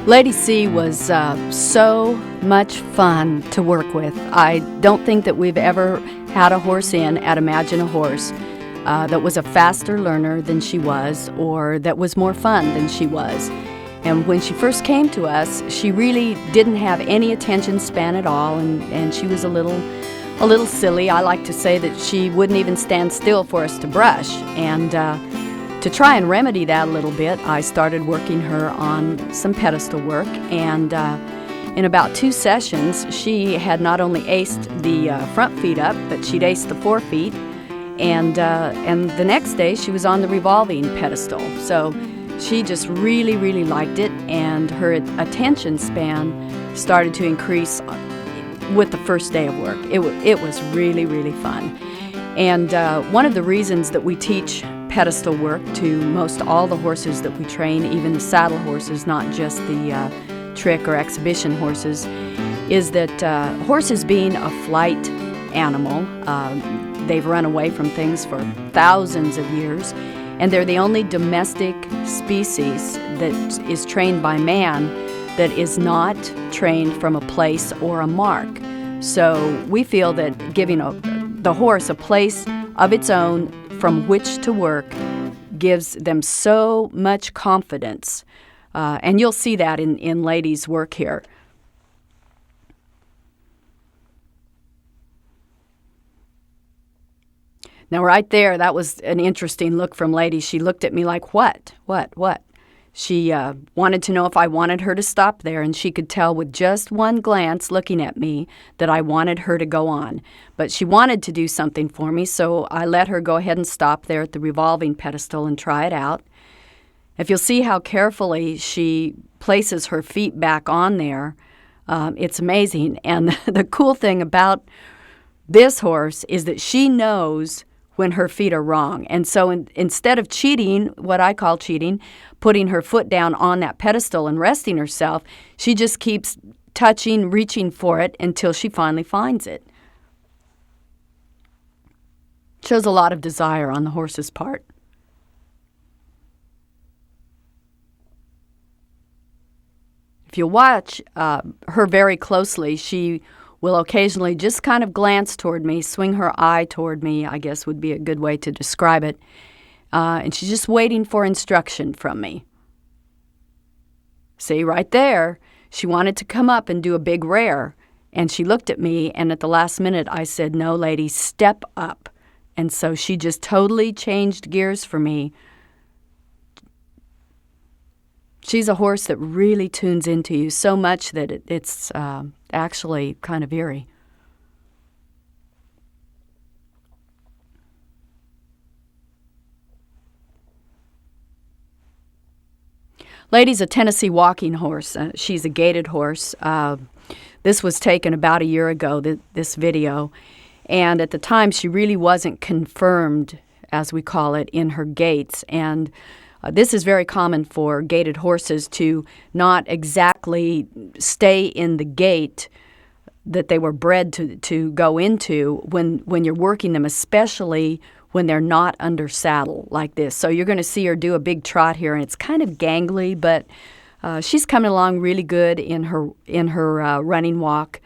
Lady C was so much fun to work with. I don't think that we've ever had a horse in at Imagine a Horse that was a faster learner than she was, or that was more fun than she was. And when she first came to us, she really didn't have any attention span at all, and she was a little silly. I like to say that she wouldn't even stand still for us to brush. And to try and remedy that a little bit, I started working her on some pedestal work, and in about 2 sessions, she had not only aced the front feet up, but she'd aced the forefeet, and the next day she was on the revolving pedestal. So she just really, really liked it, and her attention span started to increase with the first day of work. It was really, really fun. And one of the reasons that we teach pedestal work to most all the horses that we train, even the saddle horses, not just the trick or exhibition horses, is that horses, being a flight animal, they've run away from things for thousands of years, and they're the only domestic species that is trained by man that is not trained from a place or a mark. So we feel that giving the horse a place of its own from which to work gives them so much confidence. And you'll see that in Lady's work here. Now, right there, that was an interesting look from Lady. She looked at me like, what? She wanted to know if I wanted her to stop there, and she could tell with just one glance looking at me that I wanted her to go on. But she wanted to do something for me, so I let her go ahead and stop there at the revolving pedestal and try it out. If you'll see how carefully she places her feet back on there, it's amazing. And the cool thing about this horse is that she knows when her feet are wrong. And so instead of cheating, what I call cheating, putting her foot down on that pedestal and resting herself, she just keeps touching, reaching for it until she finally finds it. Shows a lot of desire on the horse's part. If you watch her very closely, she will occasionally just kind of glance toward me, swing her eye toward me, I guess would be a good way to describe it. And she's just waiting for instruction from me. See, right there, she wanted to come up and do a big rear. And she looked at me, and at the last minute I said, "No, lady, step up." And so she just totally changed gears for me. She's a horse that really tunes into you so much that it's actually kind of eerie. Lady's a Tennessee walking horse. She's a gaited horse. This was taken about a year ago, this video. And at the time, she really wasn't confirmed, as we call it, in her gaits. And this is very common for gaited horses to not exactly stay in the gait that they were bred to go into when you're working them, especially when they're not under saddle like this. So you're going to see her do a big trot here, and it's kind of gangly, but she's coming along really good in her running walk.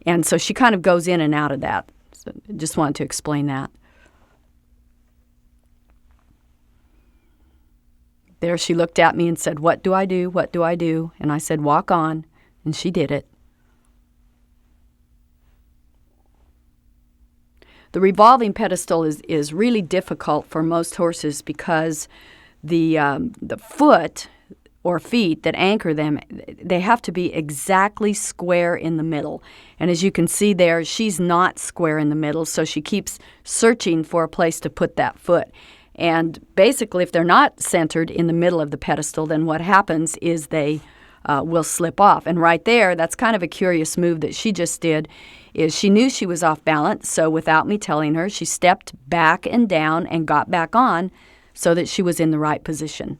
And so she kind of goes in and out of that. So just wanted to explain that. There she looked at me and said, "What do I do? What do I do?" And I said, "Walk on." And she did it. The revolving pedestal is really difficult for most horses because the foot or feet that anchor them, they have to be exactly square in the middle. And as you can see there, she's not square in the middle, so she keeps searching for a place to put that foot. And basically, if they're not centered in the middle of the pedestal, then what happens is they will slip off. And right there, that's kind of a curious move that she just did, is she knew she was off balance, so without me telling her, she stepped back and down and got back on so that she was in the right position.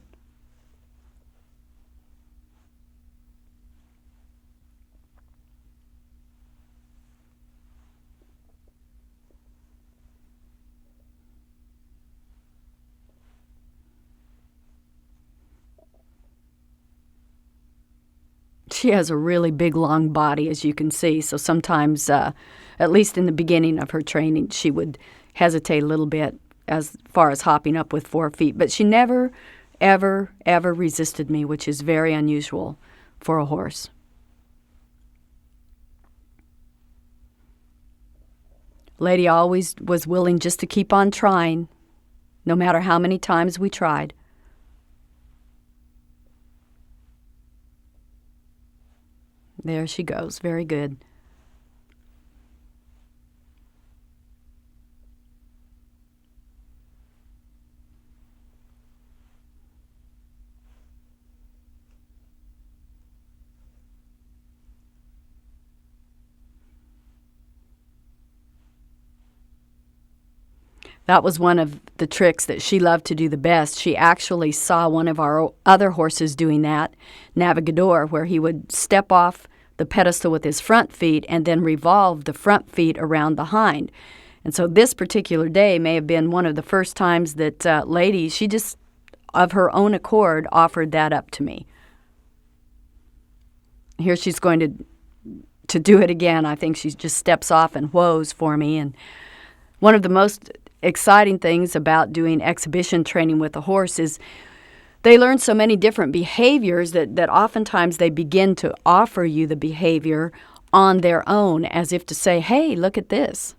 She has a really big, long body, as you can see, so sometimes, at least in the beginning of her training, she would hesitate a little bit as far as hopping up with 4 feet. But she never, ever, ever resisted me, which is very unusual for a horse. Lady always was willing just to keep on trying, no matter how many times we tried. There she goes. Very good. That was one of the tricks that she loved to do the best. She actually saw one of our other horses doing that, Navigador, where he would step off the pedestal with his front feet and then revolve the front feet around the hind. And so this particular day may have been one of the first times that Lady, she just, of her own accord, offered that up to me. Here she's going to do it again. I think she just steps off and whoas for me. And one of the most exciting things about doing exhibition training with a horse is they learn so many different behaviors that oftentimes they begin to offer you the behavior on their own, as if to say, hey, look at this,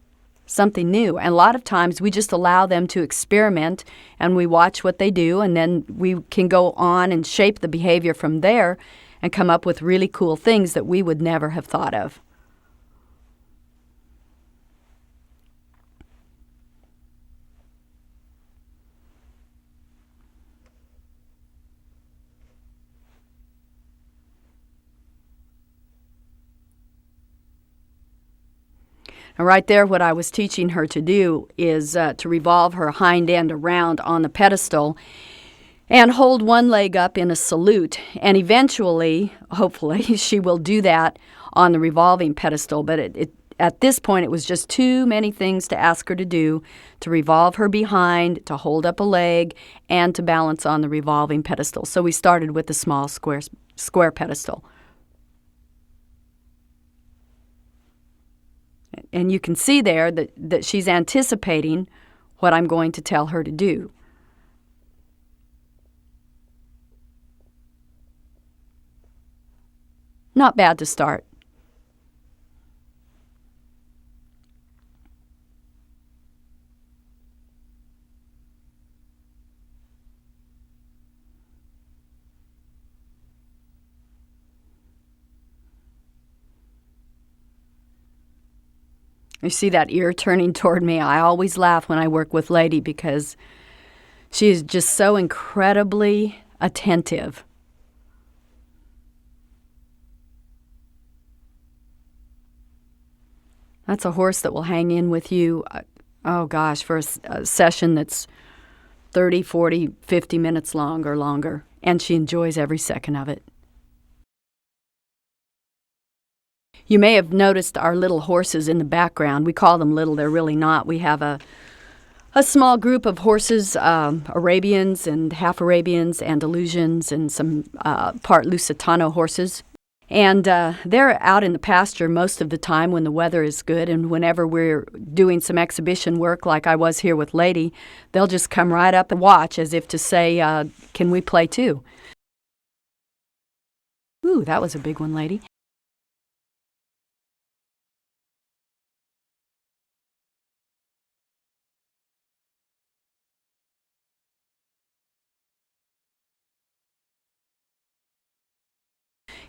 something new. And a lot of times we just allow them to experiment and we watch what they do, and then we can go on and shape the behavior from there and come up with really cool things that we would never have thought of. And right there, what I was teaching her to do is to revolve her hind end around on the pedestal and hold one leg up in a salute. And eventually, hopefully, she will do that on the revolving pedestal. But at this point, it was just too many things to ask her to do, to revolve her behind, to hold up a leg, and to balance on the revolving pedestal. So we started with the small square pedestal. And you can see there that she's anticipating what I'm going to tell her to do. Not bad to start. You see that ear turning toward me? I always laugh when I work with Lady because she is just so incredibly attentive. That's a horse that will hang in with you, oh gosh, for a session that's 30, 40, 50 minutes long or longer, and she enjoys every second of it. You may have noticed our little horses in the background. We call them little, they're really not. We have a small group of horses, Arabians and half Arabians, Andalusians, and some part Lusitano horses. And they're out in the pasture most of the time when the weather is good, and whenever we're doing some exhibition work like I was here with Lady, they'll just come right up and watch as if to say, can we play too? Ooh, that was a big one, Lady.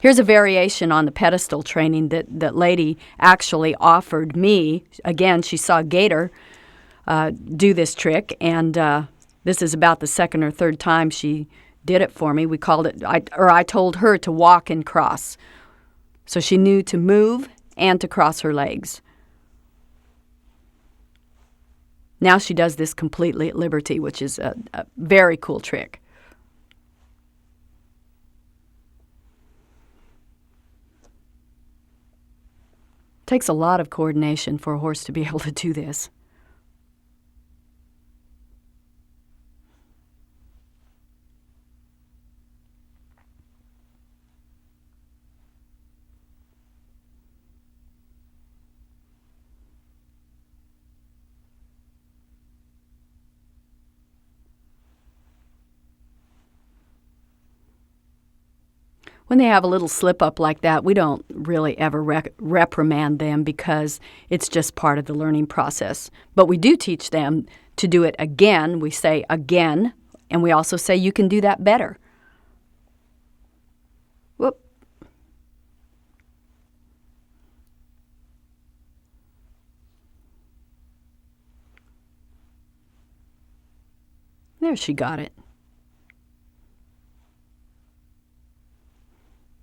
Here's a variation on the pedestal training that Lady actually offered me. Again, she saw Gator do this trick, and this is about the second or third time she did it for me. We called it, I told her to walk and cross. So she knew to move and to cross her legs. Now she does this completely at liberty, which is a very cool trick. Takes a lot of coordination for a horse to be able to do this. When they have a little slip up like that, we don't really ever reprimand them because it's just part of the learning process. But we do teach them to do it again. We say again, and we also say you can do that better. Whoop. There, she got it.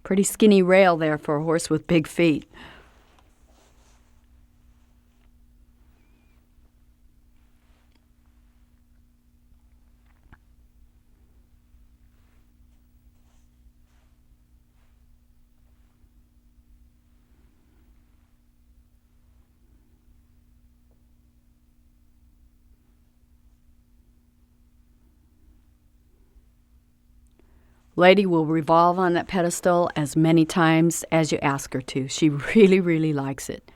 Pretty skinny rail there for a horse with big feet. Lady will revolve on that pedestal as many times as you ask her to. She really, really likes it.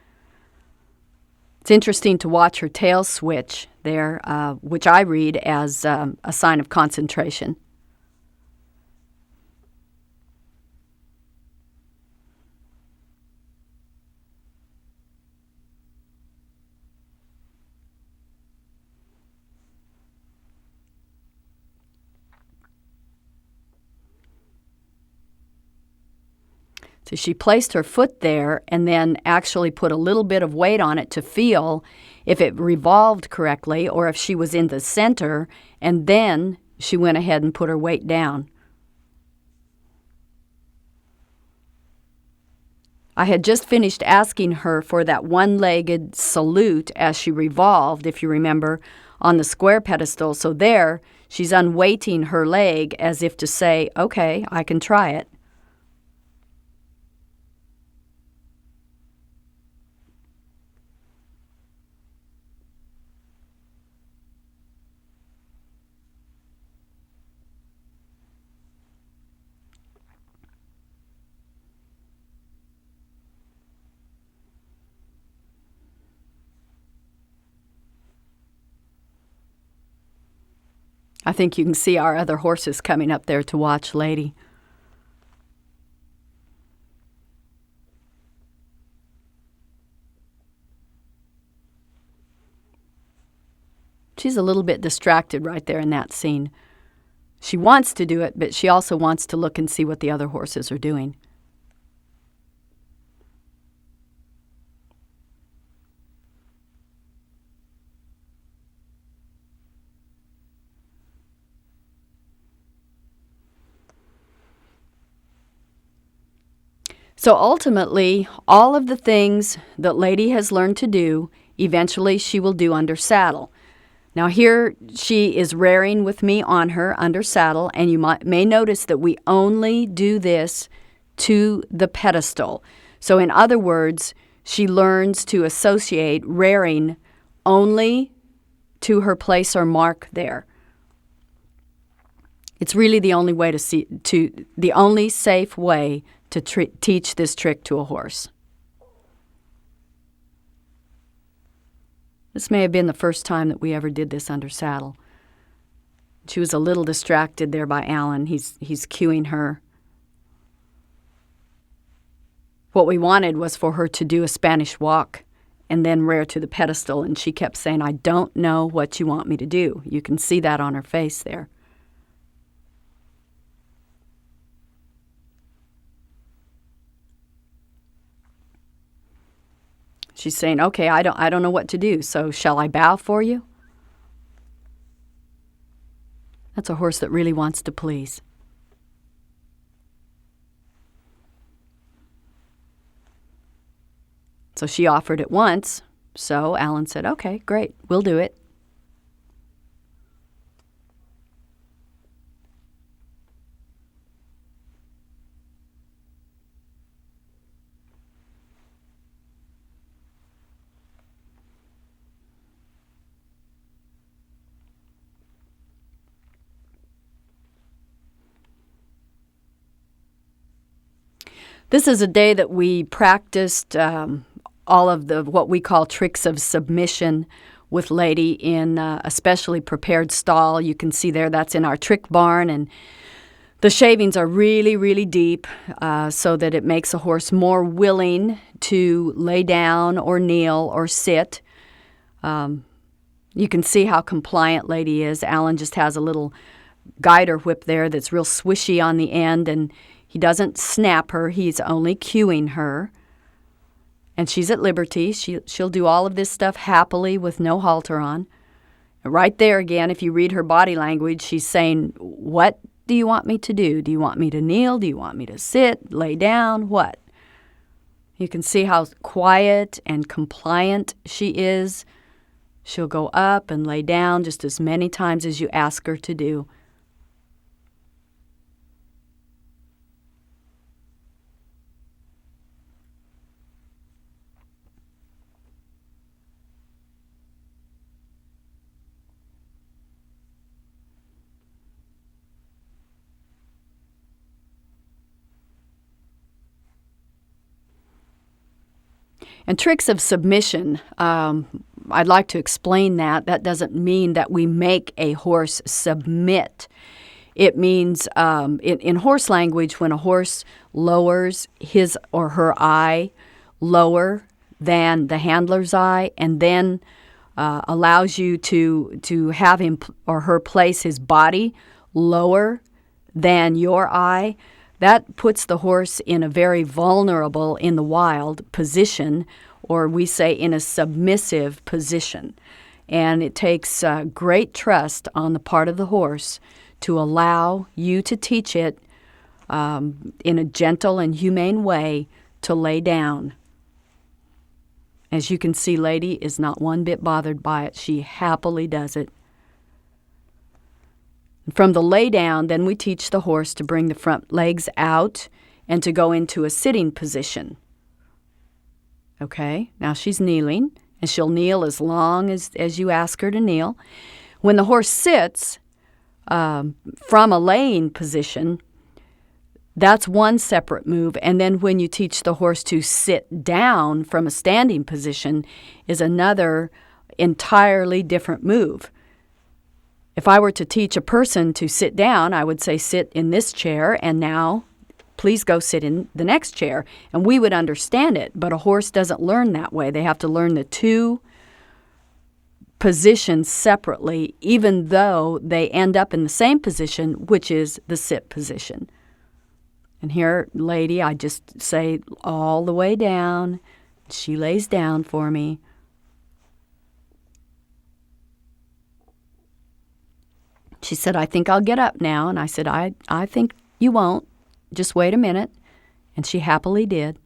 It's interesting to watch her tail switch there, which I read as a sign of concentration. So she placed her foot there and then actually put a little bit of weight on it to feel if it revolved correctly or if she was in the center, and then she went ahead and put her weight down. I had just finished asking her for that one-legged salute as she revolved, if you remember, on the square pedestal. So there, she's unweighting her leg as if to say, okay, I can try it. I think you can see our other horses coming up there to watch Lady. She's a little bit distracted right there in that scene. She wants to do it, but she also wants to look and see what the other horses are doing. So ultimately, all of the things that Lady has learned to do, eventually she will do under saddle. Now here she is rearing with me on her under saddle, and you may notice that we only do this to the pedestal. So in other words, she learns to associate rearing only to her place or mark there. It's really the only way the only safe way to teach this trick to a horse. This may have been the first time that we ever did this under saddle. She was a little distracted there by Alan. He's cueing her. What we wanted was for her to do a Spanish walk and then rear to the pedestal, and she kept saying, I don't know what you want me to do. You can see that on her face there. She's saying, okay, I don't know what to do, so shall I bow for you? That's a horse that really wants to please. So she offered it once, so Alan said, okay, great, we'll do it. This is a day that we practiced all of the what we call tricks of submission with Lady in a specially prepared stall. You can see there that's in our trick barn, and The shavings are really, really deep so that it makes a horse more willing to lay down or kneel or sit. You can see how compliant Lady is. Alan just has a little guider whip there that's real swishy on the end, and he doesn't snap her. He's only cueing her. And she's at liberty. She'll do all of this stuff happily with no halter on. Right there again, if you read her body language, she's saying, what do you want me to do? Do you want me to kneel? Do you want me to sit, lay down? What? You can see how quiet and compliant she is. She'll go up and lay down just as many times as you ask her to do. And tricks of submission, I'd like to explain that. That doesn't mean that we make a horse submit. It means, in horse language, when a horse lowers his or her eye lower than the handler's eye and then allows you to have him or her place his body lower than your eye, that puts the horse in a very vulnerable, in the wild, position, or we say in a submissive position. And it takes great trust on the part of the horse to allow you to teach it in a gentle and humane way to lay down. As you can see, Lady is not one bit bothered by it. She happily does it. From the lay down, then we teach the horse to bring the front legs out and to go into a sitting position. Okay, now she's kneeling, and she'll kneel as long as you ask her to kneel. When the horse sits from a laying position, that's one separate move. And then when you teach the horse to sit down from a standing position is another entirely different move. If I were to teach a person to sit down, I would say sit in this chair and now please go sit in the next chair. And we would understand it, but a horse doesn't learn that way. They have to learn the two positions separately, even though they end up in the same position, which is the sit position. And here, Lady, I just say all the way down. She lays down for me. She said, I think I'll get up now. And I said, I think you won't. Just wait a minute. And she happily did.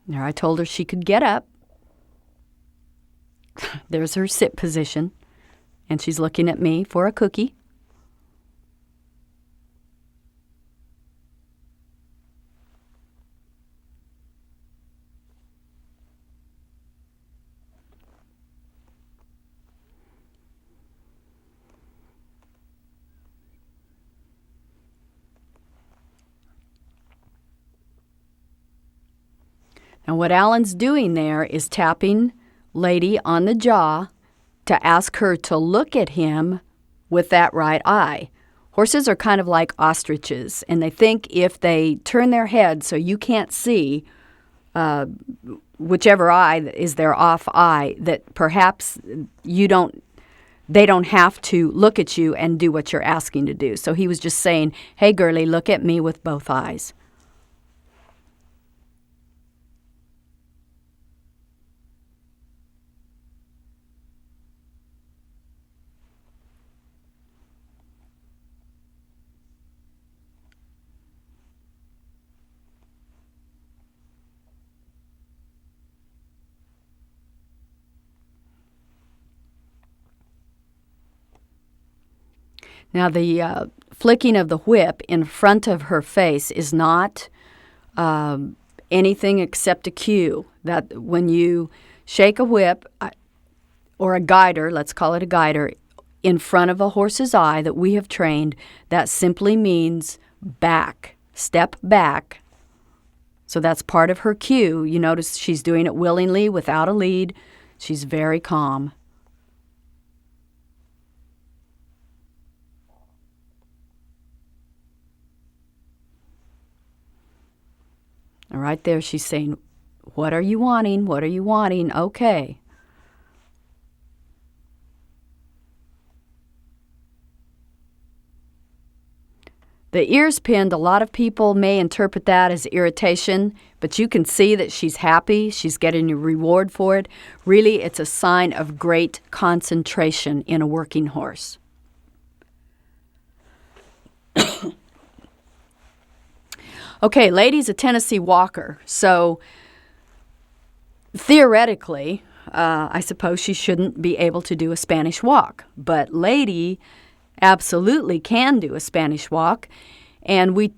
There, I told her she could get up. There's her sit position. And she's looking at me for a cookie. And what Alan's doing there is tapping Lady on the jaw to ask her to look at him with that right eye. Horses are kind of like ostriches, and they think if they turn their head so you can't see whichever eye is their off eye, that perhaps they don't have to look at you and do what you're asking to do. So he was just saying, hey, girlie, look at me with both eyes. Now, the flicking of the whip in front of her face is not anything except a cue. That when you shake a whip or a guider, let's call it a guider, in front of a horse's eye that we have trained, that simply means back, step back. So that's part of her cue. You notice she's doing it willingly without a lead. She's very calm. And right there, she's saying, "What are you wanting? What are you wanting? Okay." The ears pinned, a lot of people may interpret that as irritation, but you can see that she's happy. She's getting a reward for it. Really, it's a sign of great concentration in a working horse. Okay, Lady's a Tennessee walker, so theoretically, I suppose she shouldn't be able to do a Spanish walk, but Lady absolutely can do a Spanish walk, and we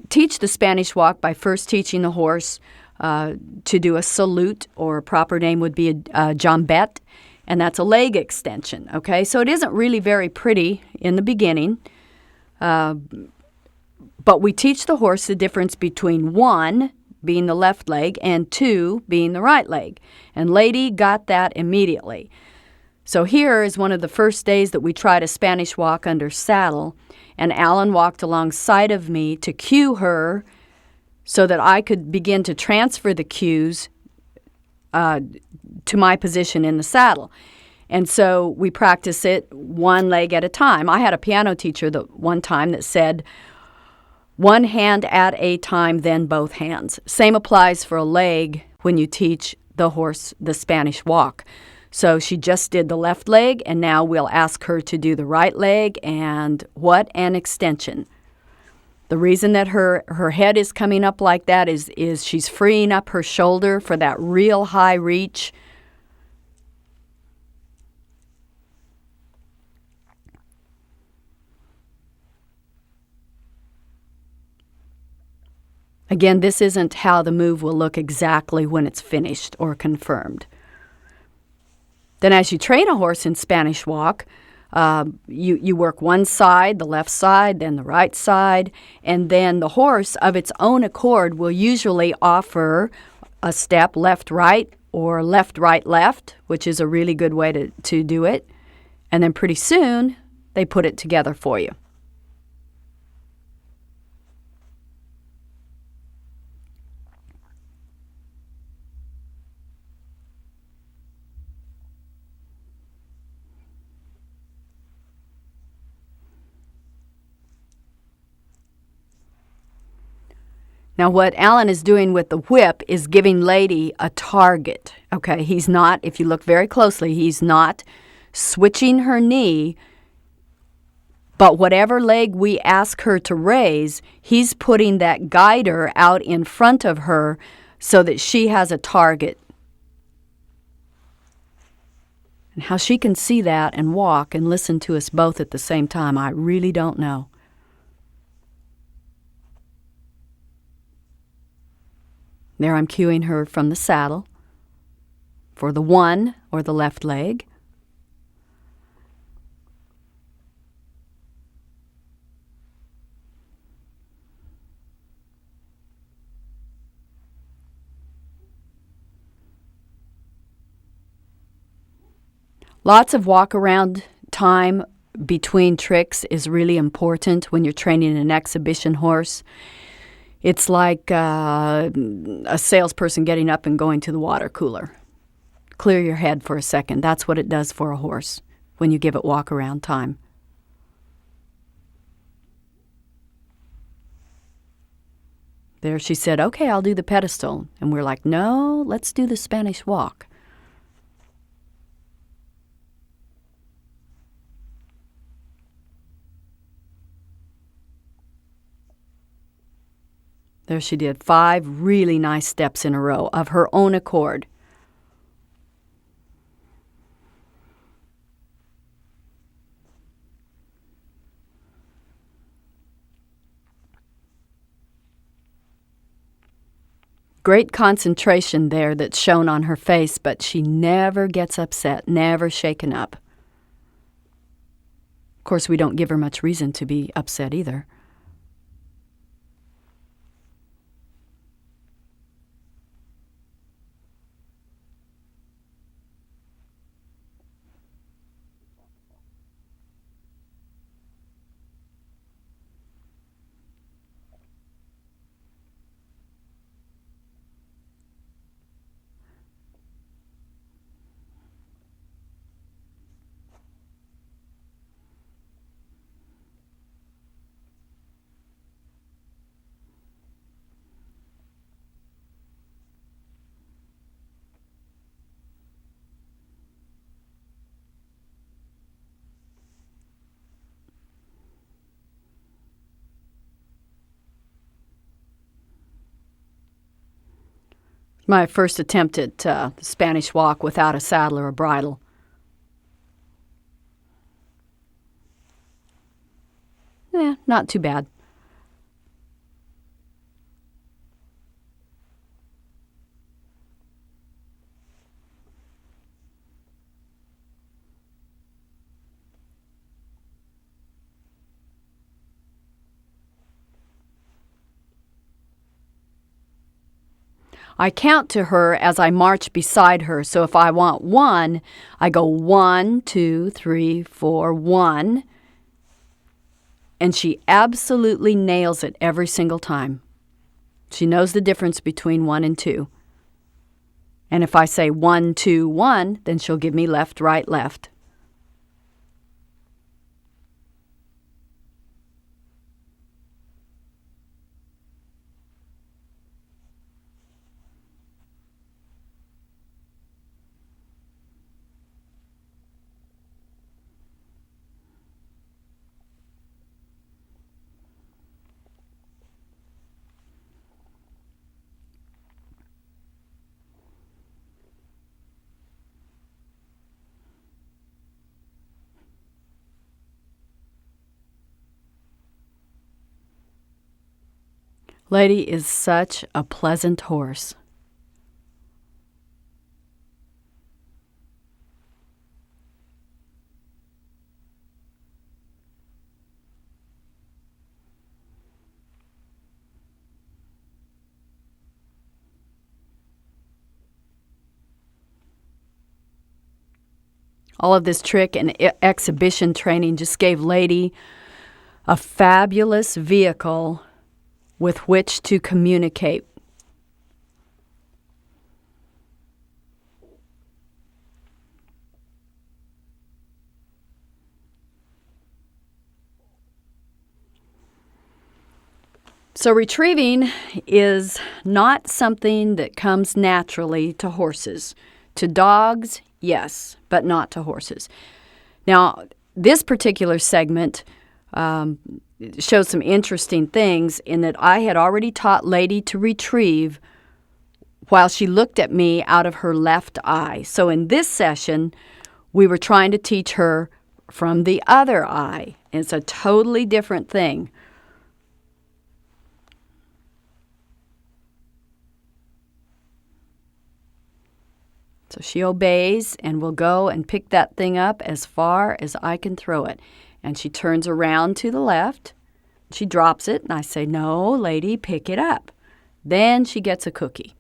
teach the Spanish walk by first teaching the horse to do a salute, or a proper name would be a jambette, and that's a leg extension, okay? So it isn't really very pretty in the beginning, but we teach the horse the difference between 1 being the left leg and 2 being the right leg, and Lady got that immediately. So here is one of the first days that we tried a Spanish walk under saddle, and Alan walked alongside of me to cue her so that I could begin to transfer the cues to my position in the saddle. And so we practice it one leg at a time. I had a piano teacher one time that said, "One hand at a time, then both hands." Same applies for a leg when you teach the horse the Spanish walk. So she just did the left leg, and now we'll ask her to do the right leg, and what an extension. The reason that her head is coming up like that is she's freeing up her shoulder for that real high reach. Again, this isn't how the move will look exactly when it's finished or confirmed. Then as you train a horse in Spanish walk, you work one side, the left side, then the right side, and then the horse of its own accord will usually offer a step left-right or left-right-left, which is a really good way to do it. And then pretty soon, they put it together for you. Now, what Alan is doing with the whip is giving Lady a target. Okay, he's not, if you look very closely, he's not switching her knee, but whatever leg we ask her to raise, he's putting that guider out in front of her so that she has a target. And how she can see that and walk and listen to us both at the same time, I really don't know. There I'm cueing her from the saddle for the 1 or the left leg. Lots of walk-around time between tricks is really important when you're training an exhibition horse. It's like a salesperson getting up and going to the water cooler. Clear your head for a second. That's what it does for a horse when you give it walk-around time. There she said, "Okay, I'll do the pedestal." And we're like, "No, let's do the Spanish walk." There she did 5 really nice steps in a row of her own accord. Great concentration there that's shown on her face, but she never gets upset, never shaken up. Of course, we don't give her much reason to be upset either. My first attempt at the Spanish walk without a saddle or a bridle. Not too bad. I count to her as I march beside her. So if I want 1, I go 1, 2, 3, 4, 1. And she absolutely nails it every single time. She knows the difference between 1 and 2. And if I say 1, 2, 1, then she'll give me left, right, left. Lady is such a pleasant horse. All of this trick and exhibition training just gave Lady a fabulous vehicle with which to communicate. So retrieving is not something that comes naturally to horses. To dogs, yes, but not to horses. Now, this particular segment shows some interesting things in that I had already taught Lady to retrieve while she looked at me out of her left eye. So in this session, we were trying to teach her from the other eye. It's a totally different thing. So she obeys and will go and pick that thing up as far as I can throw it. And she turns around to the left. She drops it, and I say, "No, Lady, pick it up." Then she gets a cookie.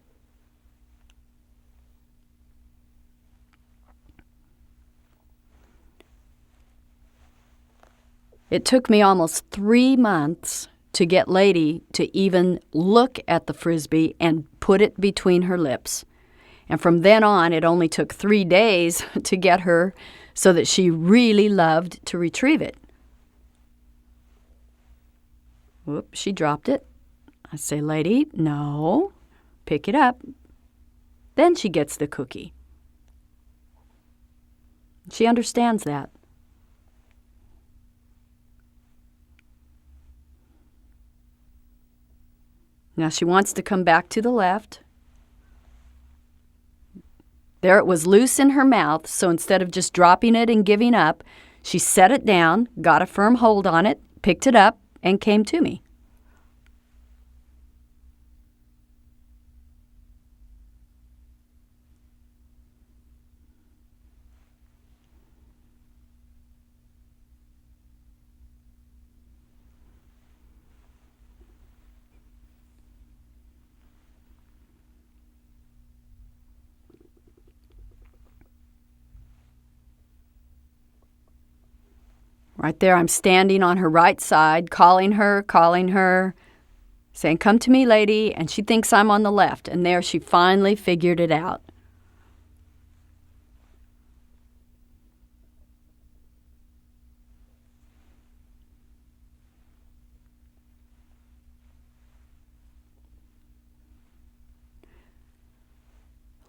It took me almost 3 months to get Lady to even look at the Frisbee and put it between her lips. And from then on, it only took 3 days to get her so that she really loved to retrieve it. Whoop, she dropped it. I say, "Lady, no, pick it up." Then she gets the cookie. She understands that. Now she wants to come back to the left. There it was loose in her mouth, so instead of just dropping it and giving up, she set it down, got a firm hold on it, picked it up, and came to me. Right there, I'm standing on her right side, calling her, saying, "Come to me, Lady," and she thinks I'm on the left, and there she finally figured it out.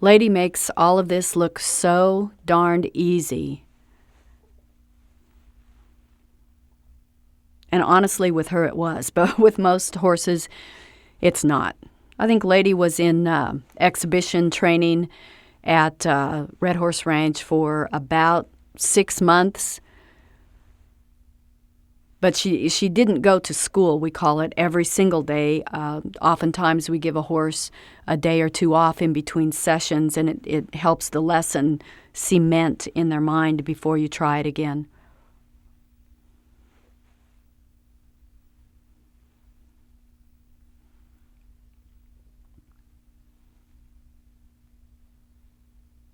Lady makes all of this look so darned easy. And honestly, with her it was, but with most horses, it's not. I think Lady was in exhibition training at Red Horse Ranch for about 6 months. But she didn't go to school, we call it, every single day. Oftentimes we give a horse a day or two off in between sessions, and it helps the lesson cement in their mind before you try it again.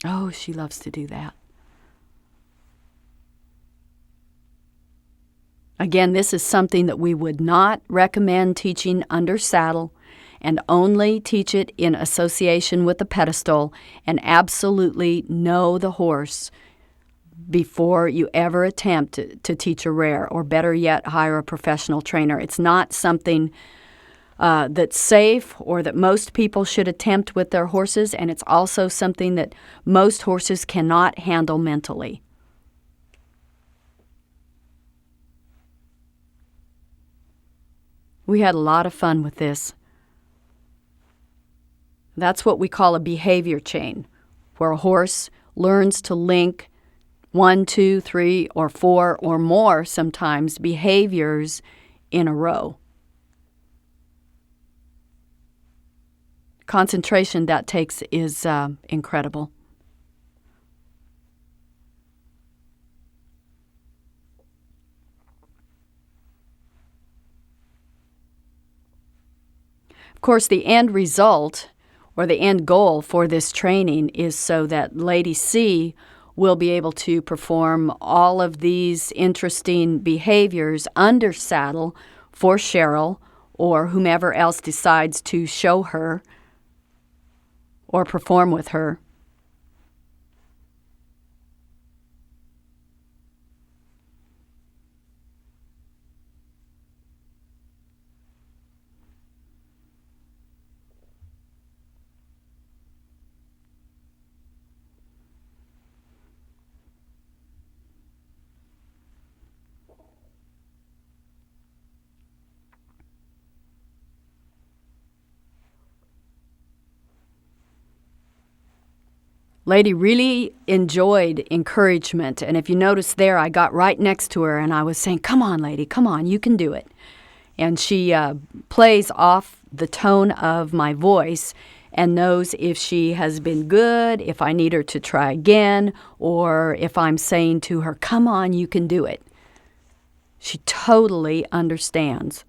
Oh, she loves to do that. Again, this is something that we would not recommend teaching under saddle, and only teach it in association with the pedestal, and absolutely know the horse before you ever attempt to teach a rare, or better yet, hire a professional trainer. It's not something that's safe or that most people should attempt with their horses, and it's also something that most horses cannot handle mentally. We had a lot of fun with this. That's what we call a behavior chain, where a horse learns to link 1, 2, 3, or 4 or more sometimes behaviors in a row. Concentration that takes is incredible. Of course, the end result or the end goal for this training is so that Lady C will be able to perform all of these interesting behaviors under saddle for Cheryl or whomever else decides to show her or perform with her. Lady really enjoyed encouragement, and if you notice there, I got right next to her and I was saying, "Come on, Lady, come on, you can do it." And she plays off the tone of my voice and knows if she has been good, if I need her to try again, or if I'm saying to her, "Come on, you can do it." She totally understands.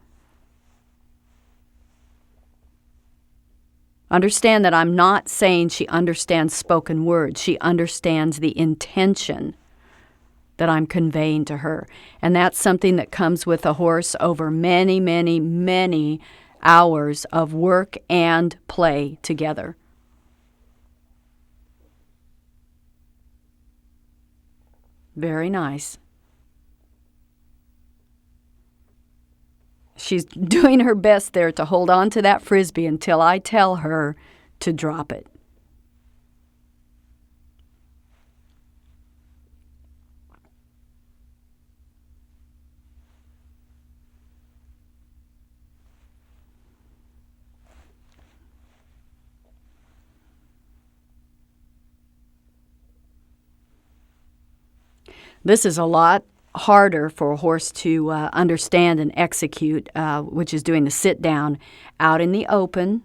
Understand that I'm not saying she understands spoken words. She understands the intention that I'm conveying to her. And that's something that comes with a horse over many, many, many hours of work and play together. Very nice. She's doing her best there to hold on to that frisbee until I tell her to drop it. This is a lot harder for a horse to understand and execute, which is doing the sit down out in the open,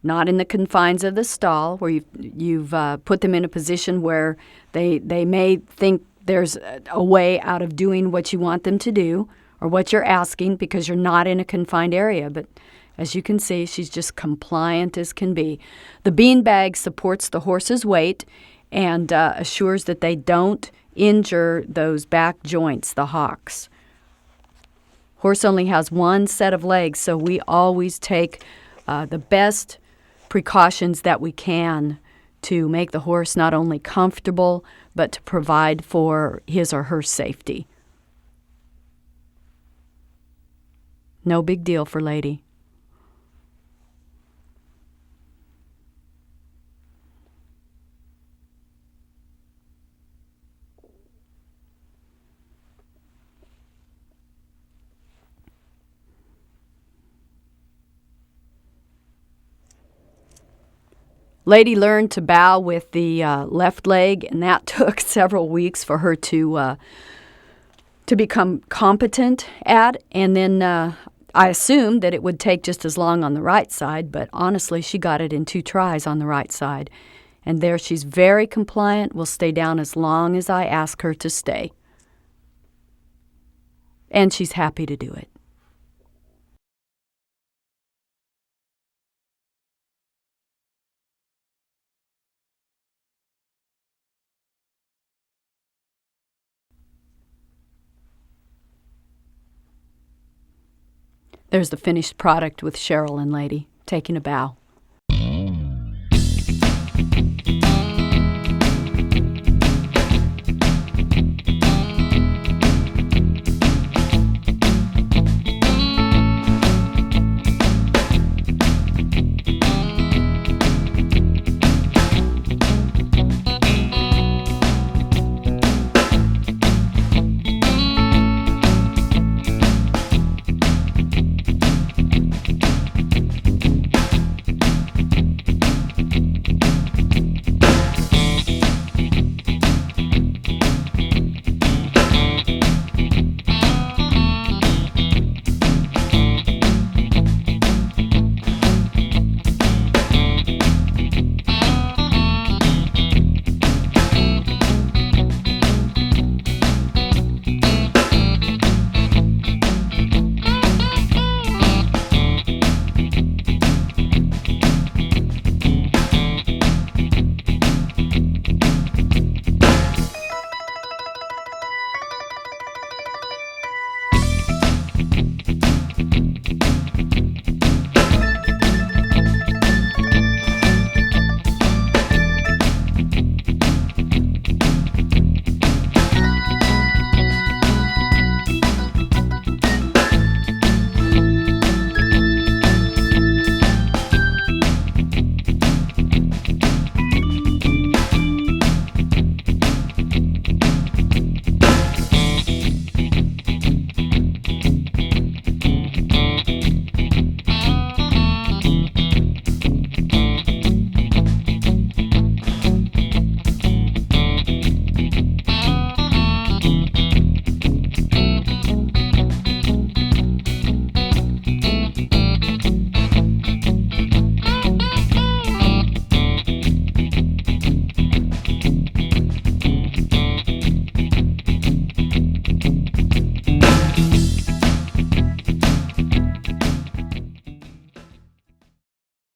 not in the confines of the stall, where you've put them in a position where they may think there's a way out of doing what you want them to do or what you're asking because you're not in a confined area. But as you can see, she's just compliant as can be. The beanbag supports the horse's weight and assures that they don't injure those back joints, the hocks. Horse only has one set of legs, so we always take the best precautions that we can to make the horse not only comfortable, but to provide for his or her safety. No big deal for Lady. Lady learned to bow with the left leg, and that took several weeks for her to become competent at. And then I assumed that it would take just as long on the right side, but honestly, she got it in 2 tries on the right side. And there she's very compliant, will stay down as long as I ask her to stay. And she's happy to do it. There's the finished product with Cheryl and Lady taking a bow.